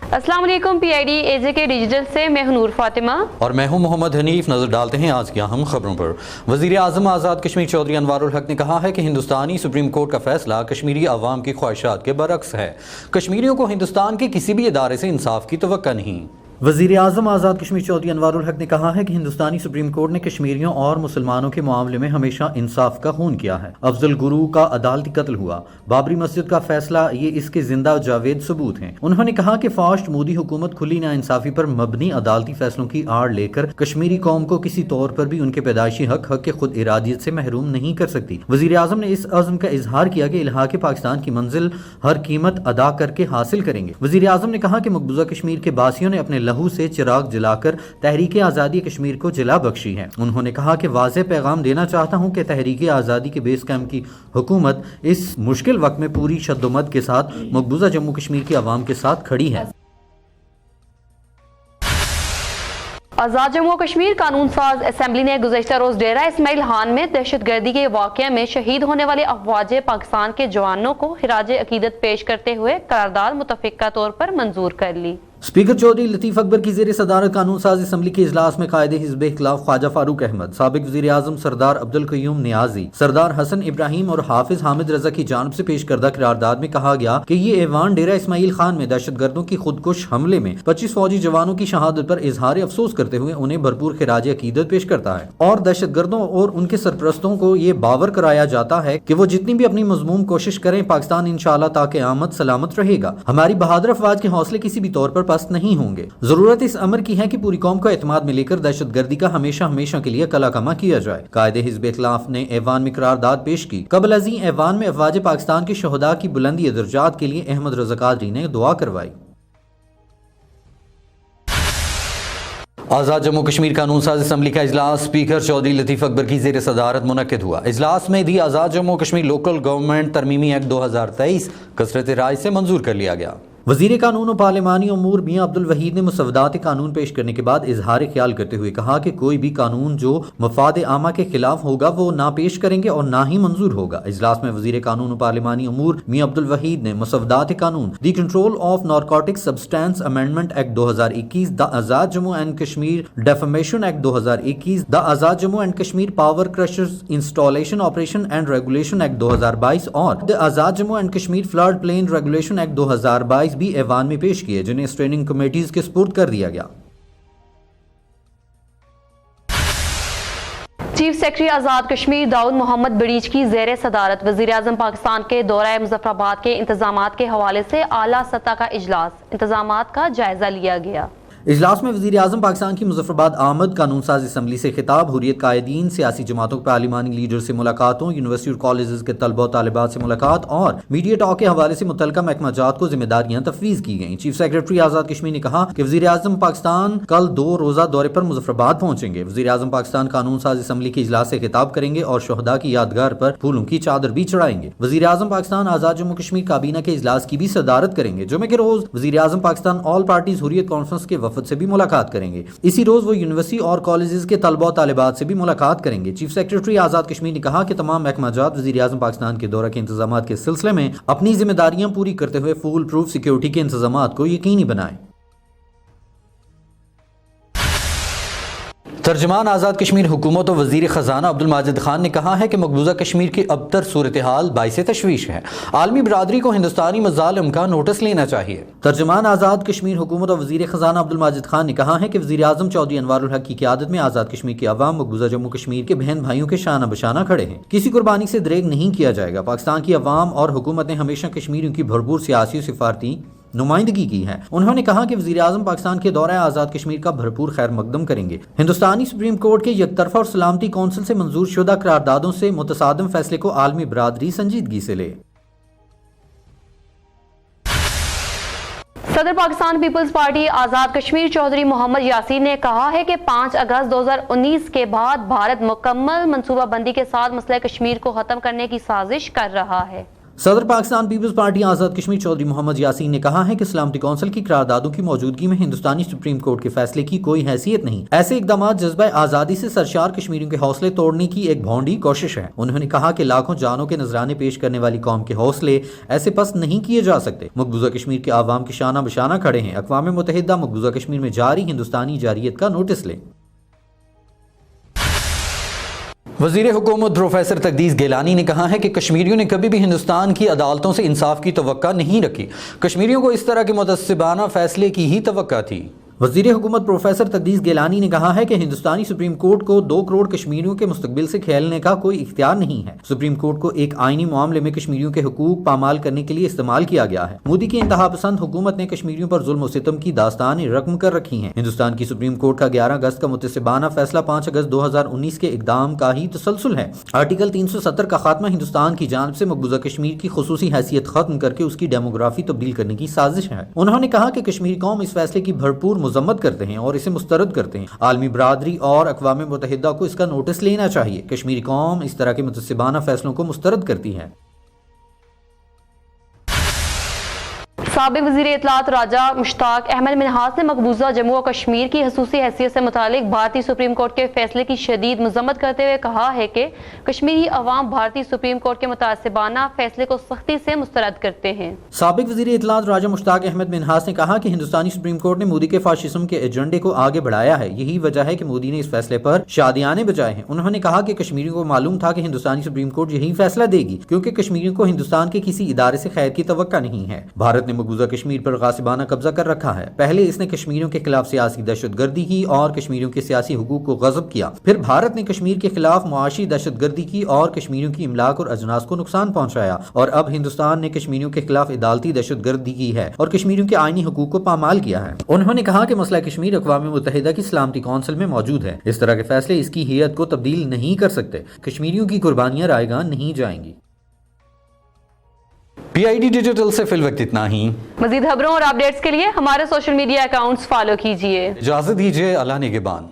अस्सलाम वालेकुम, PID AJK digital से मैं हूं नूर फातिमा और मैं हूं मोहम्मद हनीफ। नजर डालते हैं आज की अहम खबरों पर। वजीर आजम आज़ाद कश्मीर चौधरी अनवारुल हक ने कहा है कि हिंदुस्तानी सुप्रीम कोर्ट का फैसला कश्मीरी अवाम की ख्वाहिशात के बरक्स है। कश्मीरियों को हिंदुस्तान के किसी भी इदारे से इंसाफ की तवक्को नहीं। वज़ीर आज़म आज़ाद कश्मीर चौधरी अनवारुल हक ने कहा है कि हिंदुस्तानी सुप्रीम कोर्ट ने कश्मीरियों और मुसलमानों के मामले में हमेशा इंसाफ का खून किया है। अफजल गुरू का अदालती कत्ल हुआ, बाबरी मस्जिद का फैसला, ये इसके जिंदा जावेद सबूत हैं। उन्होंने कहा कि फास्ट मोदी हुकूमत खुली नाइंसाफी पर मबनी अदालती फैसलों की आड़ लेकर कश्मीरी कौम को किसी तौर पर भी उनके पैदाइशी हक के खुद इरादियत से महरूम नहीं कर सकती। वज़ीर आज़म ने इस अज़्म का इजहार किया कि इल्हाक़ पाकिस्तान की मंजिल हर कीमत अदा करके हासिल करेंगे। वज़ीर आज़म ने कहा कि मकबूजा कश्मीर के बासियों ने अपने लहू से चिराग जलाकर तहरीक आज़ादी कश्मीर को जला बख्शी है। उन्होंने कहा कि वाज़ेह पैगाम देना चाहता हूँ कि तहरीक आज़ादी के बेस कैंप की हुकूमत इस मुश्किल वक्त में पूरी शद्दोमत के साथ मकबूजा जम्मू कश्मीर की आवाम के साथ खड़ी है। आज़ाद जम्मू कश्मीर कानून साज असम्बली ने गुज़श्ता रोज डेरा इस्माइल खान में दहशतगर्दी के वाक़े में शहीद होने वाले अफवाज पाकिस्तान के जवानों को खिराज अकीदत पेश करते हुए करारदाद मुतफ़िक़ा तौर पर मंजूर कर ली। स्पीकर चौधरी लतीफ़ अकबर की ज़ेर सदारत कानून साज असम्बली के इजलास में कायदे हिज़्ब इख्तिलाफ ख्वाजा फारूक अहमद, साबिक़ वज़ीर आज़म सरदार अब्दुल क़य्यूम नियाज़ी, सरदार हसन इब्राहिम और हाफिज हामिद रजा की जानिब से पेश करदा करारदाद में कहा गया कि ये ऐवान डेरा इस्माइल खान में दहशतगर्दों की खुदकुश हमले में 25 फौजी जवानों की शहादत पर इजहार अफसोस करते हुए उन्हें भरपूर खिराज अकीदत पेश करता है और दहशतगर्दों और उनके सरपरस्तों को ये बावर कराया जाता है कि वो जितनी भी अपनी मज़मूम कोशिश करें, पाकिस्तान इंशाअल्लाह ताक़यामत सलामत रहेगा। हमारी बहादुर अफवाज के हौसले किसी भी तौर पर पस्त नहीं होंगे। जरूरत इस अमर की है कि पूरी कौम को एतमाद में लेकर दहशतगर्दी का हमेशा हमेशा के लिए कलाकमा किया जाए। कायदे हिज़्ब इख्तिलाफ ने ऐवान में करारदाद पेश की। कबल अज़ी ऐवान में अफवाज पाकिस्तान के शहदा की बुलंदी दर्जात के लिए अहमद रज़ा क़ादरी ने दुआ करवाई। आज़ाद जम्मू कश्मीर कानून साज असम्बली का इजलास स्पीकर चौधरी लतीफ़ अकबर की ज़ेर सदारत मुनक्किद हुआ। इजलास में the Azad Jammu Kashmir local government तरमीमी एक्ट 2023 कसरत राय से मंजूर कर लिया गया। वज़ीर कानून और पार्लिमानी अमूर मियां अब्दुल वहीद ने मुसव्वदात कानून पेश करने के बाद इजहार ख्याल करते हुए कहा कि कोई भी कानून जो मफाद आमा के खिलाफ होगा वो ना पेश करेंगे और ना ही मंजूर होगा। इजलास में वज़ीर कानून और पार्लिमानी अमूर मियां अब्दुल वहीद ने मुसव्वदात कानून, the control of narcotic substance amendment act 2021, the Azad Jammu and Kashmir defamation act 2021, the Azad Jammu and Kashmir power crushers installation operation and regulation act 2022 और the Azad Jammu and Kashmir flood plain regulation act 2022 भी ऐवान में पेश किए, जिन्हें स्ट्रेनिंग कमेटीज के सुपुर्द कर दिया गया। चीफ सेक्रेटरी आज़ाद कश्मीर दाऊद मोहम्मद बड़ीच की ज़ेर सदारत वज़ीर आज़म पाकिस्तान के दौरा मुज़फ़्फ़राबाद के इंतजामात के हवाले से आला सतह का इजलास, इंतजामात का जायजा लिया गया। इजलास में वज़ीर आज़म पाकिस्तान की मुज़फ़्फ़राबाद आमद, कानून साज असम्बली से खिताब, हुर्रियत कायदीन, सियासी जमातों के पार्लिमानी लीडर से मुलाकातों, यूनिवर्सिटी और कॉलेज के तलबा और तालिबात से मुलाकात और मीडिया टॉक के हवाले से मुतल्लिका महकमा जात को जिम्मेदारियां तफवीज़ की गईं। चीफ सेक्रेटरी आज़ाद कश्मीर ने कहा कि वज़ीर आज़म पाकिस्तान कल 2 रोज़ा दौरे पर मुज़फ़्फ़राबाद पहुंचेंगे। वज़ीर आज़म पाकिस्तान कानून साज असम्बली के इजलास से खिताब करेंगे और शहदा की यादगार पर फूलों की चादर भी चढ़ाएंगे। वज़ीर आज़म पाकिस्तान आज़ाद जम्मू कश्मीर काबीना के इजलास की भी सदारत करेंगे। जुमे के रोज वज़ीर आज़म Pakistan all parties Hurriyat conference के वफद से भी मुलाकात करेंगे। इसी रोज वो यूनिवर्सिटी और कॉलेजेस के तलबा और तालिबात से भी मुलाकात करेंगे। चीफ सेक्रेटरी आज़ाद कश्मीर ने कहा कि तमाम महकमा जात वज़ीर आज़म पाकिस्तान के दौरा के इंतजामात के सिलसिले में अपनी जिम्मेदारियां पूरी करते हुए फुल प्रूफ सिक्योरिटी के इंतजामात को यकीनी बनाएं। तर्जमान आज़ाद कश्मीर हुकूमत और वज़ीर ख़जाना अब्दुल माजिद खान ने कहा है कि मकबूजा कश्मीर की अबतर सूरत हाल बाइसे तशवीश है। आलमी बरादरी को हिंदुस्तानी मज़ालिम का नोटिस लेना चाहिए। तर्जमान आज़ाद कश्मीर हुकूमत और वज़ीर ख़जाना अब्दुल माजिद खान ने कहा है कि वज़ीर आज़म चौधरी अनवारुल हक की क़यादत में आज़ाद कश्मीर की अवाम मकबूजा जम्मू कश्मीर के बहन भाइयों के शाना बशाना खड़े हैं। किसी कुर्बानी से दरेग नहीं किया जाएगा। पाकिस्तान की अवाम और हुकूमत ने हमेशा कश्मीरियों की भरपूर सियासी सिफारती नुमाइंदगी की है। उन्होंने कहा कि वज़ीर आज़म पाकिस्तान के दौरा आज़ाद कश्मीर का भरपूर खैर मकदम करेंगे। हिंदुस्तानी सुप्रीम कोर्ट के यकतरफा और सलामती कौंसिल से मंजूर शुदा करारदादों से मुतसादिम फैसले को आलमी बरादरी संजीदगी से ले। सदर पाकिस्तान पीपल्स पार्टी आज़ाद कश्मीर चौधरी मोहम्मद यासीन ने कहा है कि 5 अगस्त 2019 के बाद भारत मुकम्मल मनसूबाबंदी के साथ मसला कश्मीर को खत्म करने की साजिश कर रहा है। صدر پاکستان پیپلز پارٹی آزاد کشمیر چودھری محمد یاسین نے کہا ہے کہ سلامتی کونسل کی قراردادوں کی موجودگی میں ہندوستانی سپریم کورٹ کے فیصلے کی کوئی حیثیت نہیں۔ ایسے اقدامات جذبہ آزادی سے سرشار کشمیریوں کے حوصلے توڑنے کی ایک بھونڈی کوشش ہے۔ انہوں نے کہا کہ لاکھوں جانوں کے نذرانے پیش کرنے والی قوم کے حوصلے ایسے پست نہیں کیے جا سکتے۔ مقبوضہ کشمیر کے عوام کے شانہ بشانہ کھڑے ہیں۔ اقوام متحدہ مقبوضہ کشمیر میں جاری ہندوستانی جارحیت کا نوٹس لے۔ وزیر حکومت پروفیسر تقدیس گیلانی نے کہا ہے کہ کشمیریوں نے کبھی بھی ہندوستان کی عدالتوں سے انصاف کی توقع نہیں رکھی۔ کشمیریوں کو اس طرح کے متعصبانہ فیصلے کی ہی توقع تھی۔ وزیر حکومت پروفیسر تقدیس گیلانی نے کہا ہے کہ ہندوستانی سپریم کورٹ کو 2 کروڑ کشمیریوں کے مستقبل سے کھیلنے کا کوئی اختیار نہیں ہے۔ سپریم کورٹ کو ایک آئینی معاملے میں کشمیریوں کے حقوق پامال کرنے کے لیے استعمال کیا گیا ہے۔ مودی کی انتہا پسند حکومت نے کشمیریوں پر ظلم و ستم کی داستانیں رقم کر رکھی ہیں۔ ہندوستان کی سپریم کورٹ کا 11 اگست کا متعصبانہ فیصلہ 5 اگست 2019 کے اقدام کا ہی تسلسل ہے۔ آرٹیکل 370 کا خاتمہ ہندوستان کی جانب سے مقبوضہ کشمیر کی خصوصی حیثیت ختم کر کے اس کی ڈیموگرافی تبدیل کرنے کی سازش ہے۔ انہوں نے کہا کہ کشمیری قوم اس فیصلے کی بھرپور مذمت کرتے ہیں اور اسے مسترد کرتے ہیں۔ عالمی برادری اور اقوام متحدہ کو اس کا نوٹس لینا چاہیے۔ کشمیری قوم اس طرح کے متعصبانہ فیصلوں کو مسترد کرتی ہے۔ سابق وزیر اطلاعات راجہ مشتاق احمد منہاس نے مقبوضہ جموں و کشمیر کی خصوصی حیثیت سے متعلق بھارتی سپریم کورٹ کے فیصلے کی شدید مذمت کرتے ہوئے کہا ہے کہ کشمیری عوام بھارتی سپریم کورٹ کے متعصبانہ فیصلے کو سختی سے مسترد کرتے ہیں۔ سابق وزیر اطلاعات راجہ مشتاق احمد منہاس نے کہا کہ ہندوستانی سپریم کورٹ نے مودی کے فاشزم کے ایجنڈے کو آگے بڑھایا ہے۔ یہی وجہ ہے کہ مودی نے اس فیصلے پر شادیانے بجائے ہیں۔ انہوں نے کہا کہ کشمیریوں کو معلوم تھا کہ ہندوستانی سپریم کورٹ یہی فیصلہ دے گی، کیونکہ کشمیریوں کو ہندوستان کے کسی ادارے سے خیر کی توقع نہیں ہے۔ بھارت نے مقبوضہ کشمیر پر غاصبانہ قبضہ کر رکھا ہے۔ پہلے اس نے کشمیریوں کے خلاف سیاسی دہشت گردی کی اور کشمیریوں کے سیاسی حقوق کو غصب کیا۔ پھر بھارت نے کشمیر کے خلاف معاشی دہشت گردی کی اور کشمیریوں کی املاک اور اجناس کو نقصان پہنچایا، اور اب ہندوستان نے کشمیریوں کے خلاف عدالتی دہشت گردی کی ہے اور کشمیریوں کے آئینی حقوق کو پامال کیا ہے۔ انہوں نے کہا کہ مسئلہ کشمیر اقوام متحدہ کی سلامتی کونسل میں موجود ہے۔ اس طرح کے فیصلے اس کی حیت کو تبدیل نہیں کر سکتے۔ کشمیریوں کی قربانیاں رائے گاں نہیں جائیں گی۔ PID ڈیجیٹل سے فی الوقت اتنا ہی۔ مزید خبروں اور اپڈیٹس کے لیے ہمارے سوشل میڈیا اکاؤنٹس فالو کیجیے۔ اجازت دیجیے، اللہ نگہبان۔